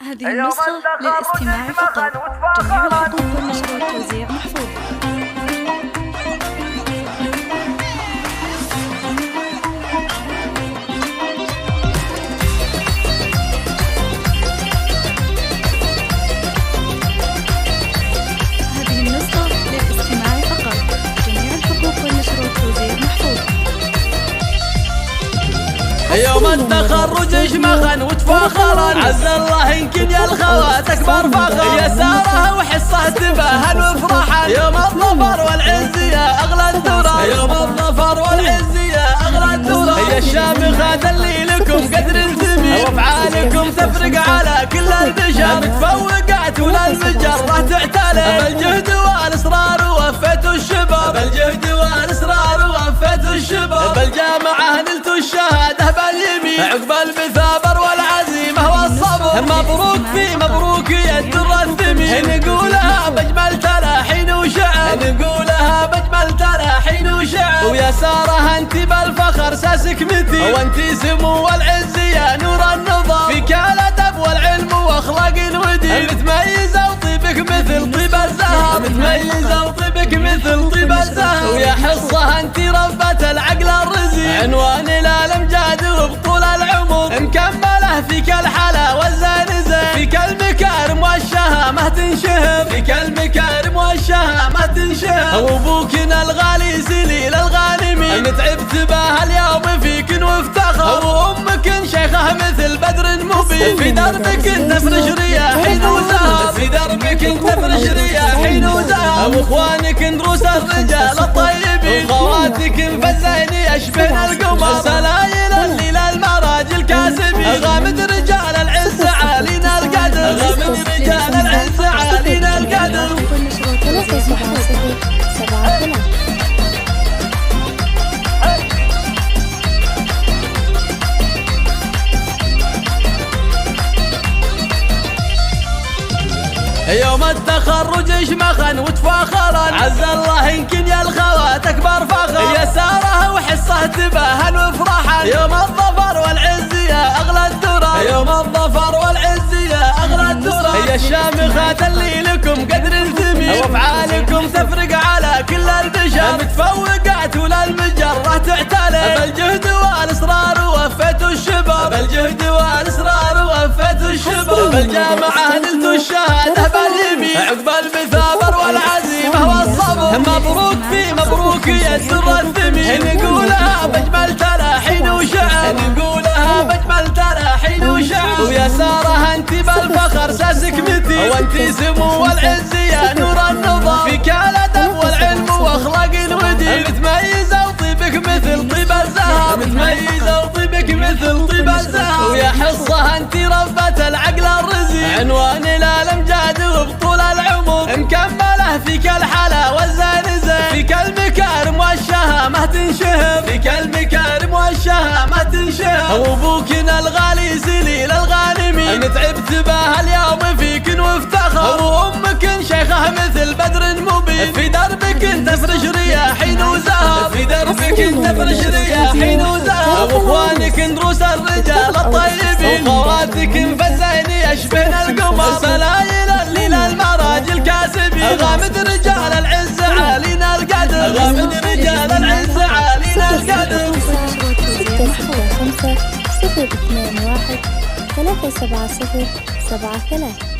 هذه النسخة للاستماع فقط. جميع الحقوق والنشر والتوزيع محفوظ. هذه النسخة للاستماع فقط. جميع الحقوق والنشر والتوزيع محفوظ. يوم التخرج شمخا وتفاخرا، عز الله يمكن يا الخوات اكبر فخر، يا ساره وحصه تباهن وفرحا، يوم الظفر والعز يا اغلى الدرر، يوم الظفر والعز يا اغلى الدرر، يا الشامخات اللي لكم قدر ثمين، وافعالكم تفرق على كل البشر، متفوقات ولا المجره تعتلي، بالجهد والاصرار وفيتوا الشباب، بالجهد والاصرار وفيتوا الشباب، بالجامعه نلتوا الشهاده باليمين، عقب المثابر والعزيمه والصبر، مبروك يا الدر الثمين، نقولها بجمل تلاحين وشعر، نقولها بجمل تلاحين وشعر، ويا ساره انت بالفخر ساسك متين، وانت سمو والعز يا نور النظام، فيك الادب والعلم واخلاق الودين، متميزه وطيبك مثل طيب الزهر، متميزه وطيبك مثل طيب الزهر، ويا حصه انت ربة العقل الرزين، عنوان الامجاد وبطول العمر، مكمله فيك الحلا والزنزين، فيك المكارم والشهامه تنشهر، فيك المكارم والشهامه تنشهر، وابوكنا الغالي سليل الغانمين، تعبت بها اليوم فيك وافتخر، وامك شيخه مثل بدر مبين، في دربك تفرش رياحين وزهر، في دربك تفرش رياحين وزهر، واخوانك دروس الرجال الطيبين، وخواتك فالزين يشبهن القمر، سلايل الليل المراجل كاسبين، غامد رجال العز عالينا القدر، غامد رجال العز عالينا القدر. يوم التخرج شمخا وتفاخرا، عز الله يمكن يا الخوات اكبر فخر، يا ساره وحصه تباهن وفرحا، يوم الظفر والعز يا اغلى الدرر، يوم الظفر والعز يا اغلى الدرر، يا الشامخات اللي لكم قدر ثمين، وافعالكم تفرق على كل البشر، متفوقات ولا المجره تعتلي، بالجهد والاصرار وفيتوا الشباب، بالجهد والاصرار وفيتوا الشباب، بالجامعه نلتوا الشهاده باليمين، عقب المثابر والعزيمه والصبر، مبروك يا الدر الثمين، نقولها بجمل تلاحين وشعر، نقولها بجمل تلاحين وشعر، ويا ساره انت بالفخر ساسك متين، وانت سمو والعز يا نور النظام، فيك الادب والعلم واخلاق الودين، متميزه وطيبك مثل طيب الزهر، متميزه وطيبك مثل طيب الزهر، ويا حصه انت ربة العقل الرزين، عنوان الامجاد وبطول العمر، مكمله فيك الحلا والزنزين، فيك المكارم والشهامه تنشهر، فيك المكارم والشهامه تنشهر، وابوكنا الغالي سليل الغانمين، تعبت بها اليوم فيك وافتخر، وامك شيخه مثل بدر مبين، في دربك تفرش رياحين وزهر، في دربك تفرش رياحين وزهر، واخوانك دروس الرجال الطيبين، وخواتك فالزين يشبهن القمر، سلايل الليل المراجل كاسبين، غامد رجال العز عالينا القدر، غامد رجال العز عالينا القدر. 665 021 370 73